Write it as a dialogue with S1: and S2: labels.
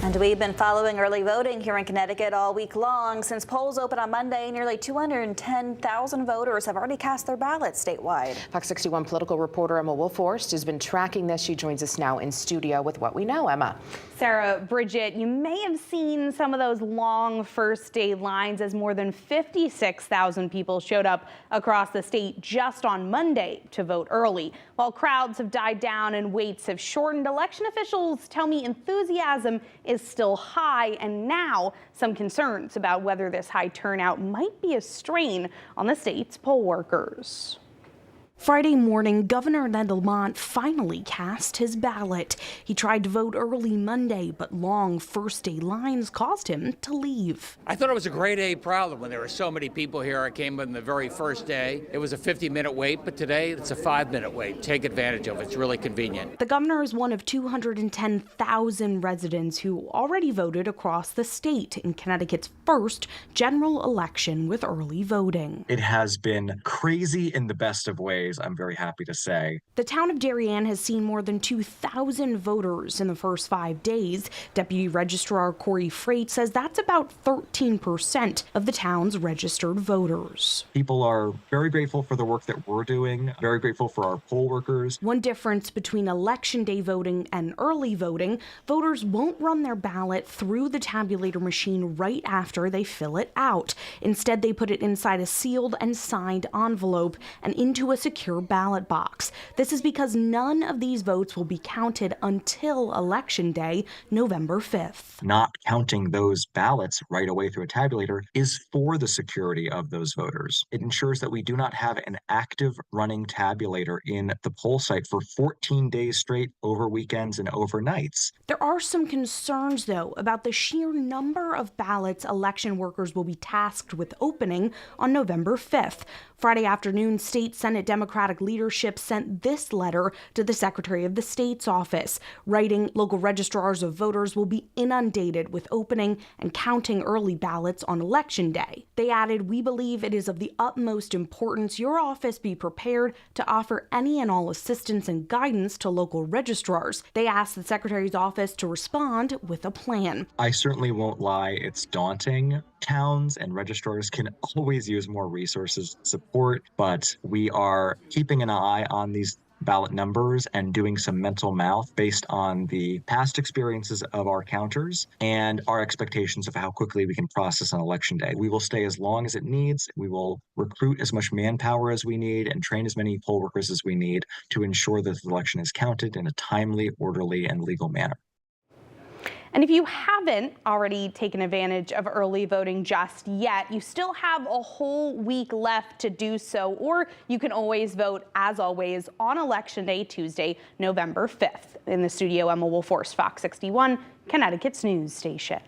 S1: And we've been following early voting here in Connecticut all week long. Since polls opened on Monday, nearly 210,000 voters have already cast their ballots statewide.
S2: Fox 61 political reporter Emma Wolforst has been tracking this. She joins us now in studio with what we know. Emma.
S3: Sarah, Bridget, you may have seen some of those long first day lines as more than 56,000 people showed up across the state just on Monday to vote early. While crowds have died down and waits have shortened, election officials tell me enthusiasm is still high, and now some concerns about whether this high turnout might be a strain on the state's poll workers. Friday morning, Governor Ned Lamont finally cast his ballot. He tried to vote early Monday, but long first day lines caused him to leave.
S4: I thought it was a grade A problem when there were so many people here. I came on the very first day. It was a 50-minute wait, but today it's a 5-minute wait. Take advantage of it. It's really convenient.
S3: The governor is one of 210,000 residents who already voted across the state in Connecticut's first general election with early voting.
S5: It has been crazy in the best of ways, I'm very happy to say.
S3: The town of Darien has seen more than 2,000 voters in the first 5 days. Deputy Registrar Corey Freight says that's about 13% of the town's registered voters.
S5: People are very grateful for the work that we're doing, very grateful for our poll workers.
S3: One difference between election day voting and early voting, voters won't run their ballot through the tabulator machine right after they fill it out. Instead, they put it inside a sealed and signed envelope and into a secure ballot box. This is because none of these votes will be counted until Election Day, November 5th.
S5: Not counting those ballots right away through a tabulator is for the security of those voters. It ensures that we do not have an active running tabulator in the poll site for 14 days straight over weekends and overnights.
S3: There are some concerns, though, about the sheer number of ballots election workers will be tasked with opening on November 5th. Friday afternoon, state Senate Democratic leadership sent this letter to the Secretary of the State's office, writing local registrars of voters will be inundated with opening and counting early ballots on Election Day. They added, "We believe it is of the utmost importance your office be prepared to offer any and all assistance and guidance to local registrars." They asked the Secretary's office to respond with a plan.
S5: I certainly won't lie, it's daunting. Towns and registrars can always use more resources and support, but we are keeping an eye on these ballot numbers and doing some mental math based on the past experiences of our counters and our expectations of how quickly we can process on Election Day. We will stay as long as it needs. We will recruit as much manpower as we need and train as many poll workers as we need to ensure that the election is counted in a timely, orderly, and legal manner.
S3: And if you haven't already taken advantage of early voting just yet, you still have a whole week left to do so, or you can always vote, as always, on Election Day, Tuesday, November 5th. In the studio, Emma Wolforst, Fox 61, Connecticut's news station.